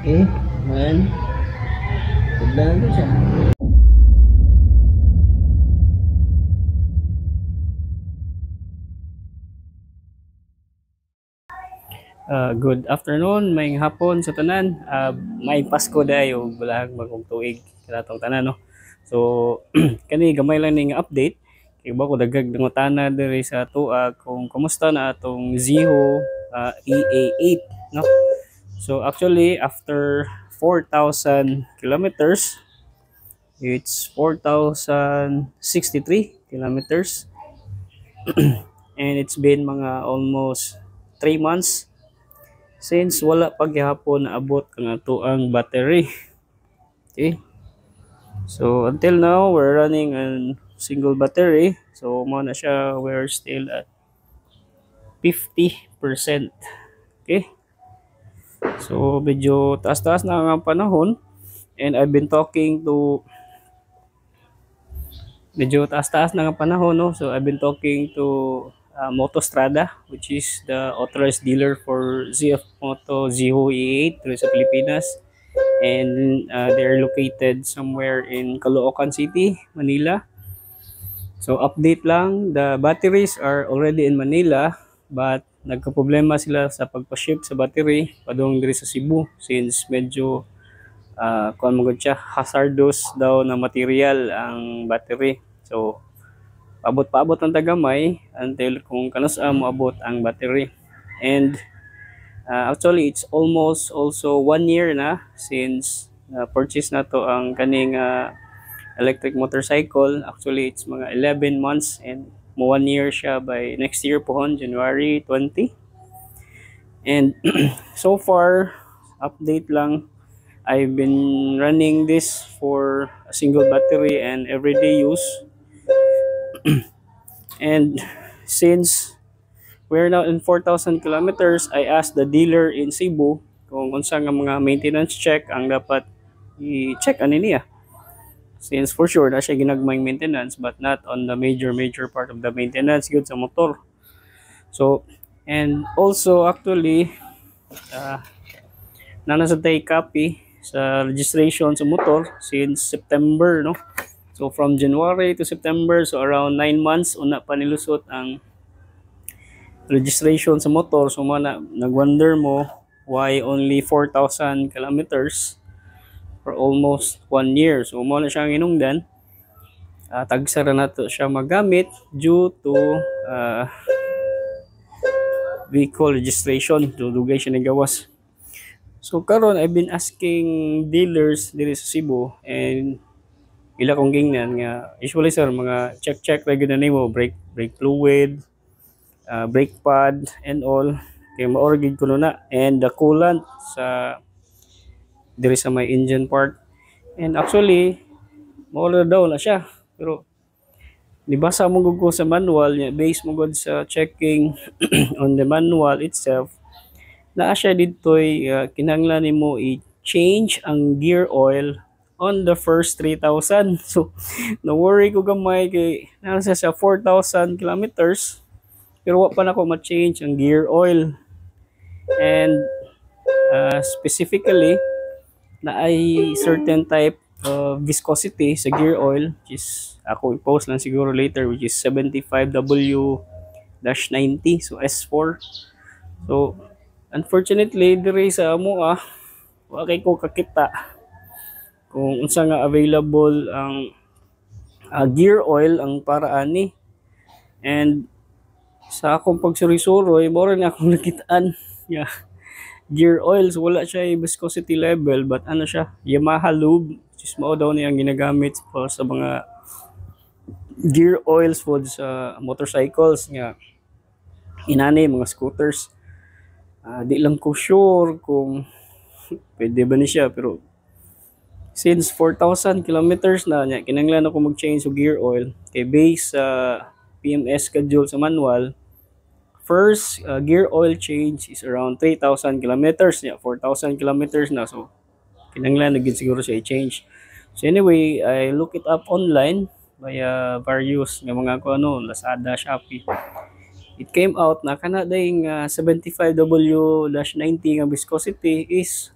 Okay, man. Tignan ko siya. Good afternoon, may hapon sa tanan. May Pasko dayo bulag bagong tuig katong tanan no. So kani gamay lang ning update kay ba ko dagag nangutana diri sa tuag kung kumusta na atong Ziho EA8 no. So actually after 4,000 kilometers, it's 4,063 kilometers and it's been mga almost 3 months since wala pa gyapon naabot ang ato ang battery. Okay, so until now we're running on single battery, so mo na siya, we're still at 50%. Okay, so medyo taas-taas na ang panahon and I've been talking to medyo taas-taas na ang panahon no, so I've been talking to Motostrada, which is the authorized dealer for ZF Moto Ziho E8 dito sa Pilipinas. And they're located somewhere in Caloocan City, Manila. So update lang, the batteries are already in Manila, but nagka-problema sila sa pagpa-ship sa battery padung diri sa Cebu since medyo kuan mo siya, hazardous daw na material ang battery. So paabot ang tagamay until kung kanus-a mo abot ang battery. And actually it's almost also 1 year na since purchase na to ang kaning electric motorcycle. Actually it's mga 11 months and mo 1 year siya by next year pohon January 20. And so far update lang, I've been running this for a single battery and everyday use. And since we're now in 4,000 kilometers, I asked the dealer in Cebu kung unsa nga mga maintenance check ang dapat i-check ani niya. Since for sure na siya ginagmayng maintenance but not on the major part of the maintenance good sa motor. So, and also actually nasa tay copy sa registration sa motor since September no. So from January to September, so around 9 months una pa nilusot ang registration sa motor. So mana nagwonder mo why only 4,000 kilometers for almost 1 year. So mo na siya hinungdan. Tagsara na to siya magamit due to vehicle registration. Dugay siya nagawas. So karon I've been asking dealers diri sa Cebu and ila kong gingnan nga usually sir mga check ra gyud na nimo brake fluid, brake pad and all kay maorgid kuno na, and the coolant sa diri sa may engine part. And actually maula daw na siya pero nibasa mo gud ko sa manual niya, based mo gud sa checking on the manual itself, naa siya ditoy kinahanglan nimo i-change ang gear oil on the first 3,000. So no worry ko gamay kay nasa sa 4,000 kilometers pero wa pa na ko ma-change ang gear oil. And specifically na ay certain type of viscosity sa gear oil, which is ako i-post lang siguro later, which is 75W-90, so S4. So unfortunately diri sa amo wa kay ko kakita kung unsa nga available ang gear oil ang para ani. And sa akong pagsuri-suroy mo rin akong nakitaan gear oil, so wala siya viscosity level but ano siya, Yamaha lube, which is mao daw niyang ginagamit sa mga gear oils for sa motorcycles nga inani mga scooters. Di lang ko sure kung pwede ba ni siya, pero since 4,000 kilometers na niya kinahanglan ako mag-change og gear oil kay based sa PMS schedule sa manual. First gear oil change is around 3,000 kilometers niya, 4,000 kilometers na, so kinahanglan na gid siguro siya i-change. So anyway, I look it up online via various nga mga ko Lazada, Shopee. It came out na kana dayong 75W-90 nga viscosity is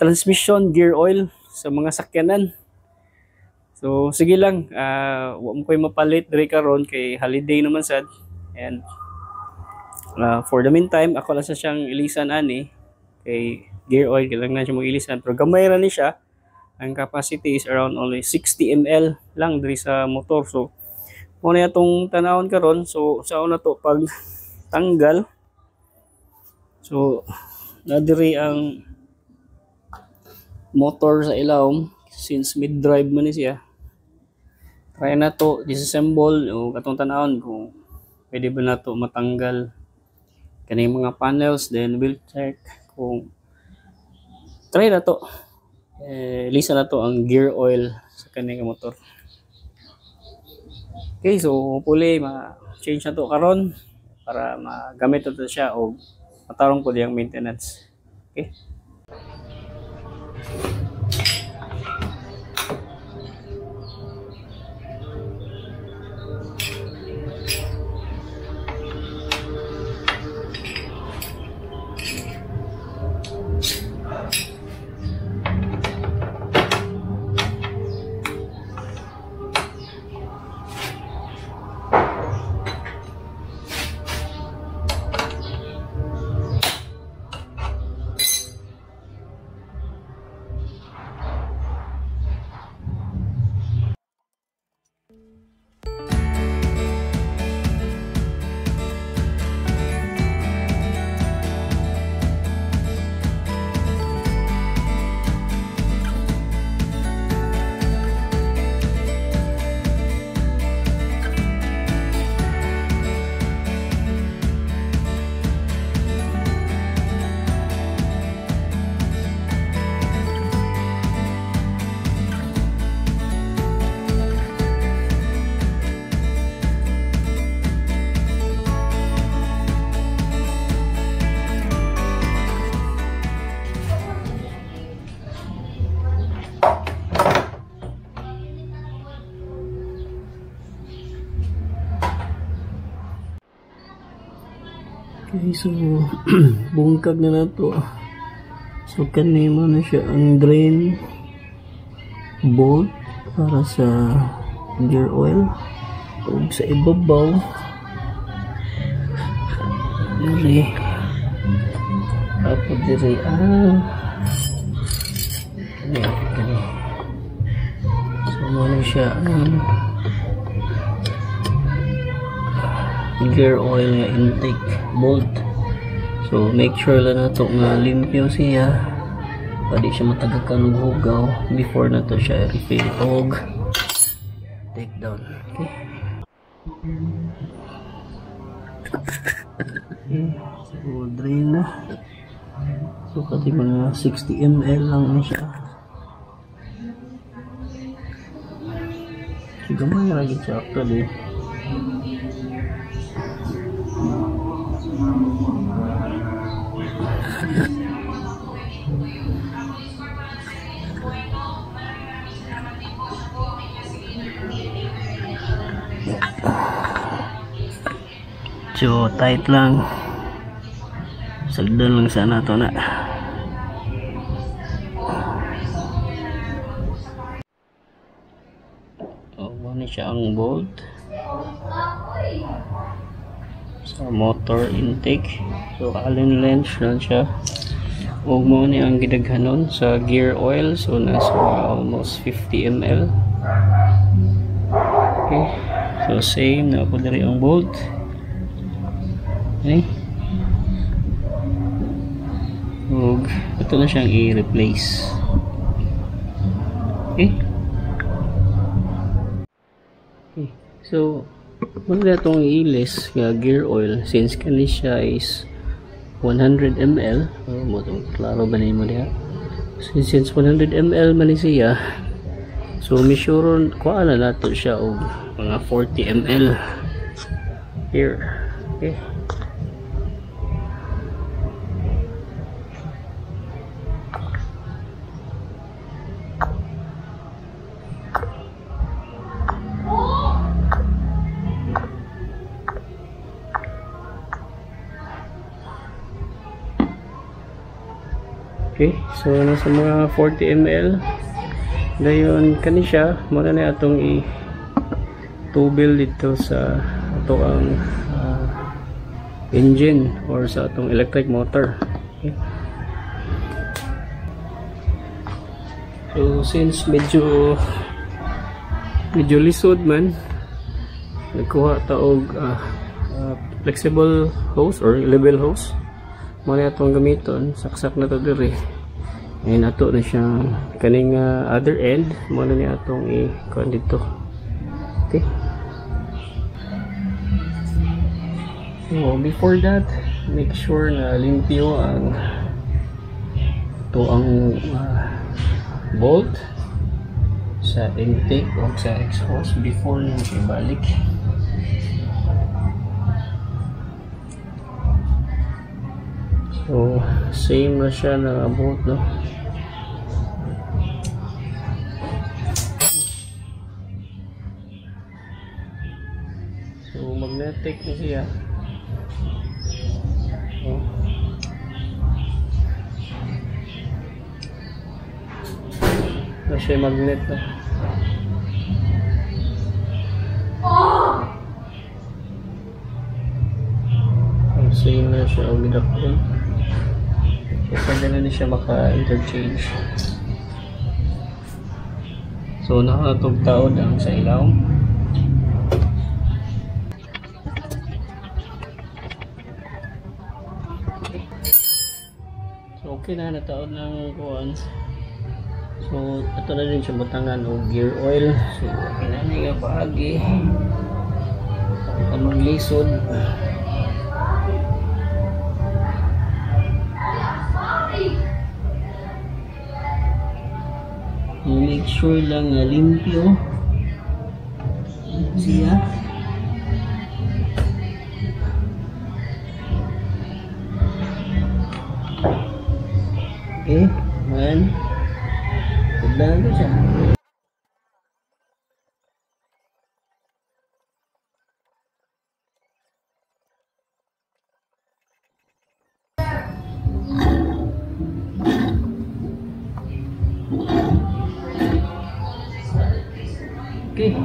transmission, gear oil sa mga sakyanan. So sige lang, wa mo koy mapalit diri karon kay holiday naman sad. And for the meantime, ako lang sa siyang ilisan ani kay gear oil kailangan siya mo ilisan, pero gamay ra ni siya. Ang capacity is around only 60 ml lang diri sa motor. So mo na itong tanawon karon. So sa una to pag tanggal, so nadiri ang motor sa ilawom since mid drive man ni siya. Try na to disassemble o katong tanawon kung pwede ba na to matanggal kani mga panels, then we'll check kung try na to lisa na to ang gear oil sa kaning motor. Okay, so hopefully ma-change na to karon para magamit to siya o matarong ko diyang maintenance. Okay. Okay, so bungkag na nato. So kanimo na siya ang drain bolt para sa gear oil. Ug sa ibabaw dili ako diri kani. So mo na siya ang gear oil nga intake bolt. So make sure lang nato nga limpyo siya, pwede siya matagakan og hugaw before nato siya refill og take down. Okay. Okay, so drain na. So kati mga 60 ml lang na siya. So gamay ra gid siya actually. So tight lang, sagdan lang sana to na. Ano siya ang bolt sa motor intake. So allen wrench lang siya. Ug mo ni ang gidaghanon sa gear oil, so nasa almost 50 ml. Okay, so same na po diri ang bolt. Okay, ug ito na siyang i-replace. Okay, so wala itong ilis nga gear oil since kani siya is 100 ml. Mo itong klaro ba nimo diha? Since 100 ml man siya, so misure kuha na nato siya og mga 40 ml here. Okay, Okay, so nasa mga 40 ml. Dayon kani siya, muna na atong i-tubil dito sa ato ang engine or sa atong electric motor. Okay. So since medyo lisod man, nagkuha ta og flexible hose or level hose. Muna itong gamiton, saksak na ito diri. Ngayon ato na siyang kaning other end. Muna niya itong i-kuhan dito. Okay. So before that, make sure na limpyo ang ito ang bolt sa intake o sa exhaust before nyo ibalik. So, same na siya na bolt, no? So, magnetic na siya. Oh. Na siya magnet na. Same na siya o midakon. Kasi gano'n siya maka-interchange. So nakatog taod ang sa ilaw. So okay na, nataod ng kuwan. So ito na rin siya butangan o gear oil. So okay na nga paagi. Ito maglisod. Make sure lang na limpyo siya. Okay, man. Tignan ko siya. Okay.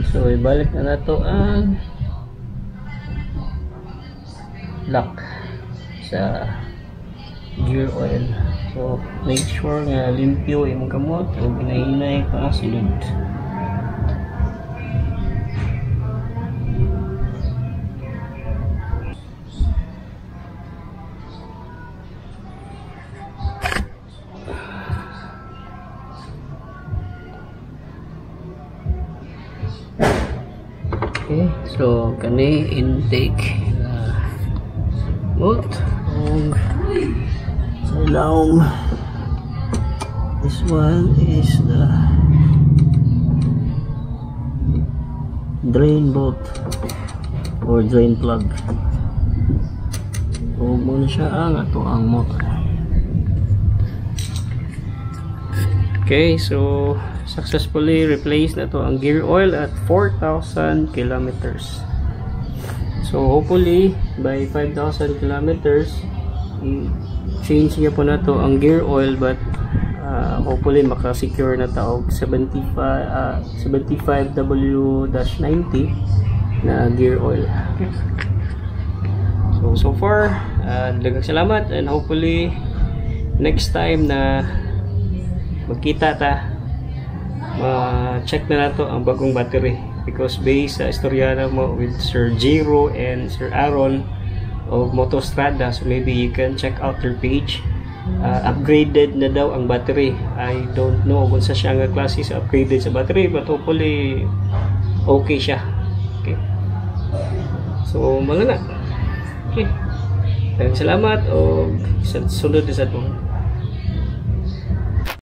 So ibalik na nato ang lock sa gear oil. So make sure nga limpyo imong kamot o ginahinay pa silid. Okay, so kani intake bolt og sa ilawom. This one is the drain bolt or drain plug. Huwag mo na siya ang ato ang motor. Okay, so successfully replaced na to ang gear oil at 4,000 kilometers. So hopefully by 5,000 kilometers change niya po na to ang gear oil, but hopefully makasecure na taog 75W-90 na gear oil. Okay. So far daghang salamat, and hopefully next time na magkita ta, ma-check na nato ang bagong battery, because based sa istorya na mo with Sir Jiro and Sir Aaron of Motostrada, so maybe you can check out their page. Upgraded na daw ang battery. I don't know kung sa siya nga klase sa upgraded sa battery, but hopefully okay siya. Okay, so mga na. Okay, salamat o sa sunod na sa ito.